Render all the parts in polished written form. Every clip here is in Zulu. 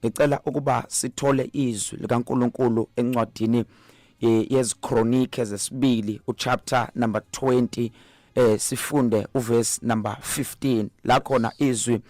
ngicela ukuba sithole izwi likaNkulunkulu encwadini yeziKronike zesibili uchapter number 20 sifunde uverse number 15 la khona izwi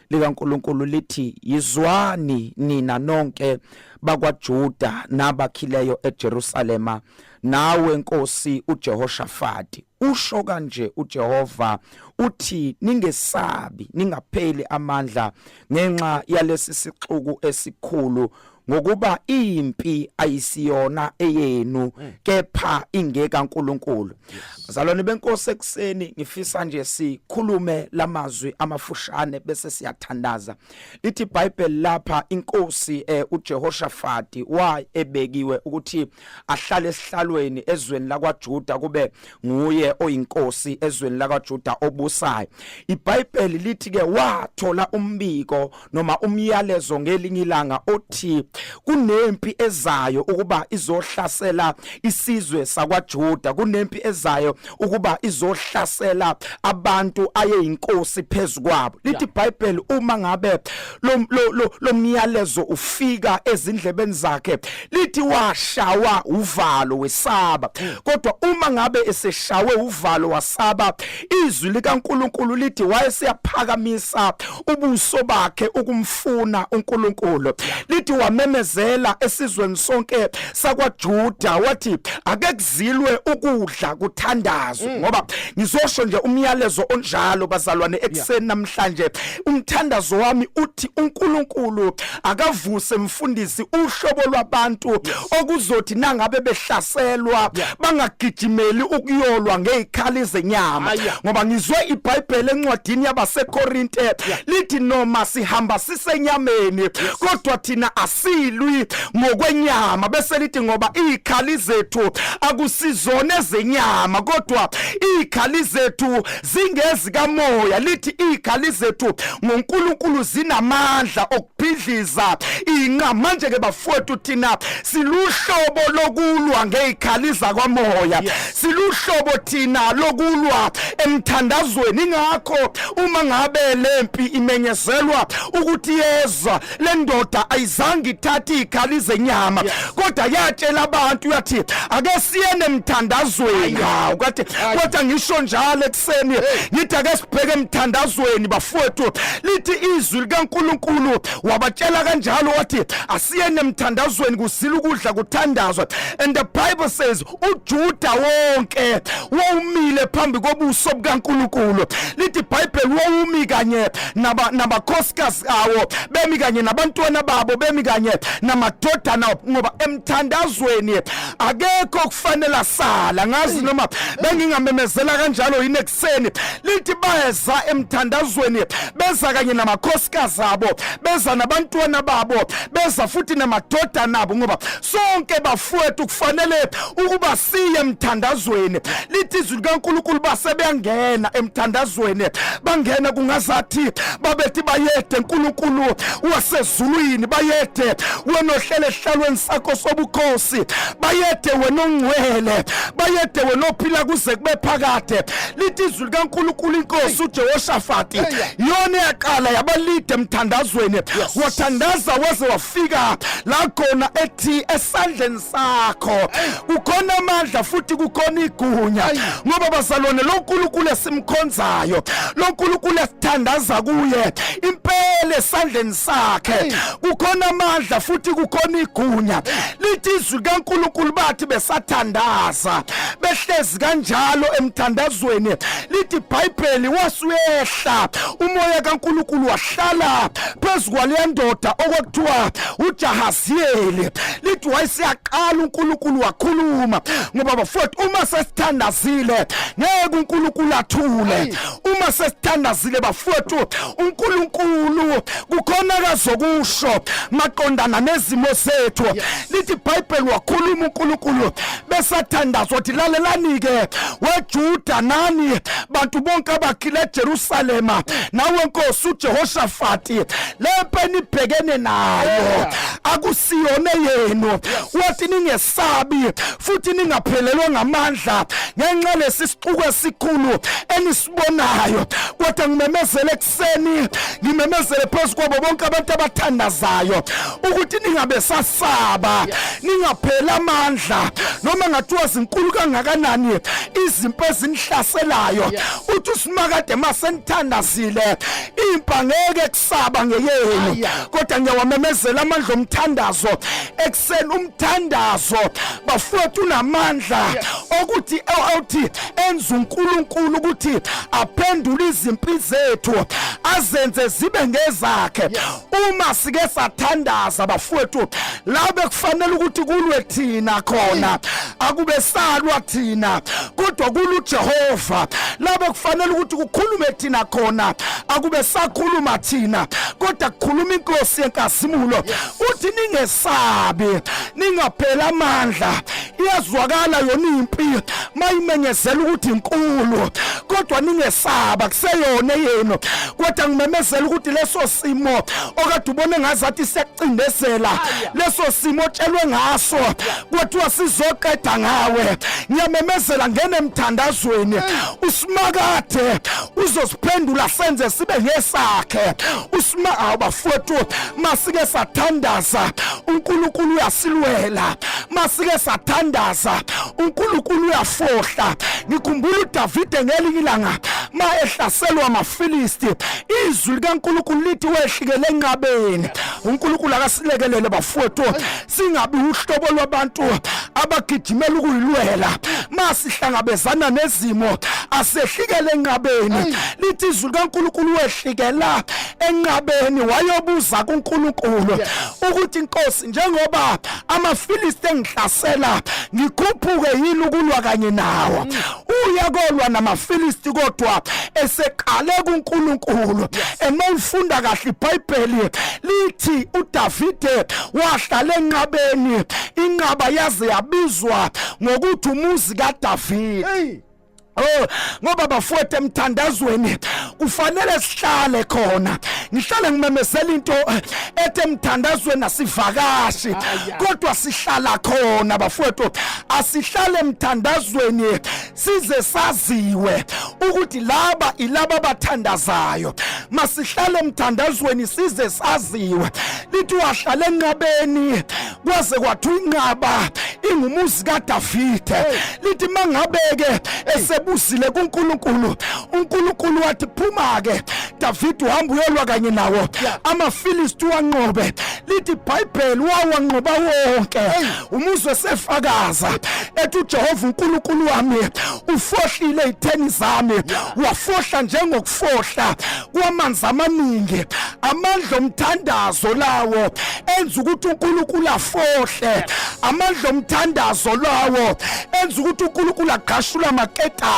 likaNkulunkulu lithi yizwani nina nonke bakwaJuda nabakhileyo eJerusalema nawe Nkosi uJehoshafati usho kanje uJehova uthi ningesabi ningapheli amandla ngenxa yalesi sixuku esikhulu ngokuba impi ayisiyona eyenu kepha ingeka uNkulunkulu. Bazalwane benkosi ekseni ngifisa nje sikhulume lamazwi amafushane bese siyathandaza. Lithi iBhayibheli lapha inkosi uJehoshafati wa ebekiwe ukuthi ahlale esihlalweni ezweni lakwaJuda kube nguye oyinkosi ezweni lakwaJuda obusayo. iBhayibheli lithi ke wathola umbiko noma umyalezo ngelinye ilanga othi kunempi ezayo ukuba izohlasela isizwe sakwaJuda, kunempi ezayo ukuba izohlasela abantu ayeyinkosi phezukwabo. Lithi iBhayibheli uma ngabe lo myalezo ufika ezindlebeni zakhe lithi washawa uvalo wesaba. Kodwa uma ngabe eseshawe uvalo wasaba, izwi likaNkulunkulu lithi wayesiyaphakamisa ubuso bakhe ukumfuna uNkulunkulu. Lithi wamemezela esizweni sonke sakwaJuda wathi ake kuzilwe ukudla kuthandazwe. Ngoba ngizosho nje umyalezo onjalo bazalwane ekseni namhlanje, umthandazo wami uthi uNkulunkulu akavuse mfundisi uhlobo lwabantu okuzothi nangabe behlaselwa bangagijimeli ukuyolwa ngezikhali zenyama. Ngoba ngizwe iBhayibheli encwadini yabaseKorinte lithi noma sihamba sisenyameni kodwa thina asilwi ngokwenyama, bese lithi ngoba izikhali zethu akusizona zenyama kodwa izikhali zethu zingezi kamoya. Lithi izikhali zethu ngoNkulunkulu zinamandla okuphidliza inqa. Manje ke bafowethu thina siluhlobo lokulwa ngezikhali zakwamoya, siluhlobo thina lokulwa emthandazweni. Ingakho uma ngabe lempi imenyezelwa ukuthi yeza le ndoda ayizange ithathe izikhali zenyama kodwa yatshela abantu yathi ake siyene emthandazweni. Ukathi kodwa ngisho njalo ekseni ngithi ake sibheke emthandazweni bafowethu. Lithi izwi likaNkulunkulu wabatshela kanjalo wathi asiyene emthandazweni kuzila ukudla kuthandazwa. And the Bible says uJuda wonke wawumile phambi kobuso bukaNkulunkulu. Lithi iBhayibheli wawumi kanye nabakhosikazi awo bemi kanye nabantwana babo bemi kanye namadodana, ngoba emthandazweni akekho kufanele sala. Ngazi noma bengingamemezela kanjalo yini ekseni. Lithi bayeza emthandazweni beza kanye namakhosikazi abo, beza nabantwana babo, beza futhi namadodana abo, ngoba sonke bafowethu kufanele ukuba siye emthandazweni. Lithi izwi likaNkulunkulu basebeyangena emthandazweni, bangena kungazathi babethi bayede uNkulunkulu wasezulwini, bayede wena ohlele ehlalweni sakho sobukhosi, bayede wena ongcwele, bayede wena ophila kuze kube phakade. Lithi izwi likaNkulunkulu inkosi uJehoshafati yona yaqala yabalide emthandazweni, wathandaza waze wafika la khona ethi esandleni sakho kukhona amandla futhi kukhona igunya. Ngoba bazalwane lo nkulunkulu esimkhonzayo, lo nkulunkulu esithandaza kuye impela esandleni sakhe kukhona amandla futhi kukhona igunya. Lithi izwi likaNkulunkulu bathi besathandaza behlezi kanjalo emthandazweni. Lithi iBhayibheli wasuyehla umoya kaNkulunkulu wahlala phezu kwale ndoda okwakuthiwa uJahaziyeli. Lithi wayesiyaqala uNkulunkulu wakhuluma, ngoba bafowethu uma sesithandazile ngeke uNkulunkulu athule. Uma sesithandazile bafowethu uNkulunkulu kukhona akazokusho maqondana nezimo zethu. Lithi iBhayibheli wakhuluma uNkulunkulu besathandazwa wathi lalelani ke weJuda nani bantu bonke abakhile eJerusalema nawe Nkosi uJehoshafati lempe nibhekene nayo akusiyona yenu. Wathi ningesabi futhi ningaphelelwa ngamandla ngenxa lesisiquko esikhulu enisibonayo. Kodwa ngimemezele ekseni, ngimemezele phezu kwabo bonke abantu abathandazayo ukuthi ningabe sasaba, ningaphela amandla noma ngathiwa zinkulu kangakanani izimpi ezinihlaselayo. Uthi uSimakade masenithandazile impa ngeke kusaba ngeyenu. Kodwa ngiyawamemezela amandla omthandazo ekseni. Umthandazo bafowethu unamandla ukuthi awuthi enza uNkulunkulu ukuthi aphendule izimpi zethu azenze zibe ngezakhe. Uma sike sathandaza bafowethu, labe kufanele ukuthi kulwe thina khona akube salwa thina, kodwa kulu Jehova. Labe kufanele ukuthi kukhulume thina khona akube sakhuluma thina, kodwa kukhuluma inkosi yenkazimulo. Uthi ningesabi, ningaphela amandla. Iyazwakala yona impi mayimenyezela ukuthi inkulu, kodwa ningesaba kuseyona yenu. Kodwa ngimemezela ukuthi leso simo okade ubone ngazathi siyakucindezela, leso simo otshelwe ngaso kwethiwa sizoqeda ngawe, ngiyamemezela ngene emthandazweni uSimakade uzosiphendula senze sibe ngesakhe. Bafowethu masike sathandaza uNkulunkulu uyasilwela, masike sathandaza uNkulunkulu uyafohla. Ngikhumbula uDavide ngelinye ilanga ma ehlaselwa amaFilisti, izwi likaNkulunkulu lithi wehlikele enqabeni. uNkulunkulu akasilekelele bafowethu singabi uhlobo lwabantu abagijimela ukuyilwela. Masihlangabezana nezimo asehlikele enqabeni. Lithi izwi likaNkulunkulu wehlikela enqabeni wayobuza kuNkulunkulu ukuthi Nkosi, njengoba amaFilisti engihlasela ngikhuphuke yini ukulwa kanye nawo? Uyakolwa namaFilisti kodwa eseqale kuNkulunkulu. Emawufunda kahle iBhayibheli lithi uDavide wahlala enqabeni, inqaba yaze yabizwa ngokuthi umuzi kaDavide. Ngoba bafowethu emthandazweni kufanele sihlale khona. Ngihlale ngimemezela into ethi emthandazweni asivakashi, kodwa sihlala khona bafowethu. Asihlale emthandazweni size saziwe ukuthi laba ilaba abathandazayo. Masihlale emthandazweni size saziwe. Lithi wahlala enqabeni kwaze kwathi inqaba ingumuzi kaDavide. Lithi mangabeke busile kuNkulunkulu, uNkulunkulu wathi phuma ke David uhamba uyolwa kanye nawo amaFilisti wanqobe. Lithi iBhayibheli wawanqoba wonke. Umuzwe sefakaza ethi uJehova uNkulunkulu wami ufohlile izitheni zami, wafohla njengokufohla kwamanzi amaningi. Amandla omthandazo lawo enza ukuthi uNkulunkulu afohle. Amandla omthandazo lawo enza ukuthi uNkulunkulu aqashula amaketanga.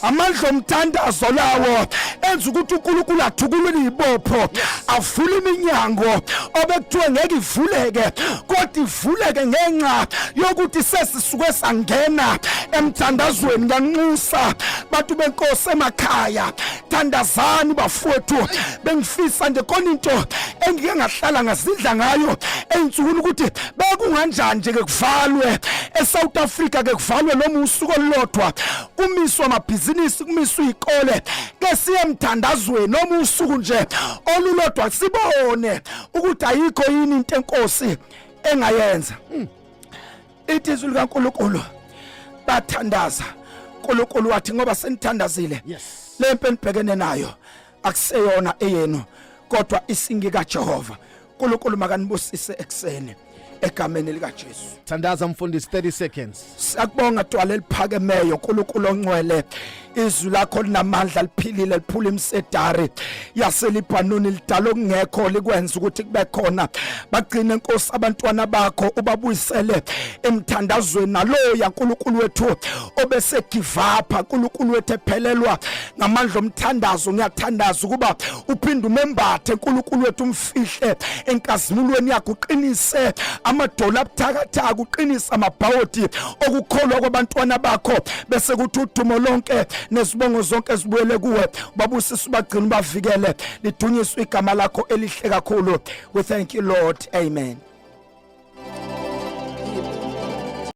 Amandla omthandazo lawo enza ukuthi uNkulunkulu athukulule izibopho, avule iminyango obekuthiwe ngeke ivuleke, kodwa ivuleke ngenxa yokuthi sesisuke sangena emthandazweni kanxusa. Bantu benkosi emakhaya, thandazani bafowethu. Bengifisa nje khona into engike ngahlala ngazidla ngayo ensukwini ukuthi bekunganjani nje ke kuvalwe eSouth Africa, ke kuvalwe noma usuku olulodwa, kumiswa amabhizinisi, kumiswa izikole, ke siye emthandazweni noma usuku nje olulodwa sibone ukuthi ayikho yini into enkosi engayenza. Ithi izwi likaNkulunkulu bathandaza. uNkulunkulu wathi ngoba senithandazile, lempe nibhekene nayo akuseyona eyenu kodwa isingi kaJehova. uNkulunkulu makanibusise ekseni egameni likaJesu. Thandaza mfundisi 30 seconds. Sakubonga Dwala eliphakemeyo, uNkulunkulu ongcwele. Izwi lakho linamandla, liphilile, liphula imsedari yaseLibanoni, lidala okungekho likwenza ukuthi kube khona. Bagcine Nkosi abantwana bakho, ubabuyisele emthandazweni naloya uNkulunkulu wethu obese give up. uNkulunkulu wethu ephelelwa ngamandla omthandazo, ngiyathandaza ukuba uphinde umembathe uNkulunkulu wethu, umfihle enkazimulweni yakho, uqinise amadola abuthakathaka, uqinisa amabhawodi okukholwa kwabantwana bakho, bese kuthi udumo lonke nezibongo zonke zibuyele kuwe. Babusisa ubagcina bavikele, lidunyiswe igama lakho elihle kakhulu. We thank you Lord. Amen.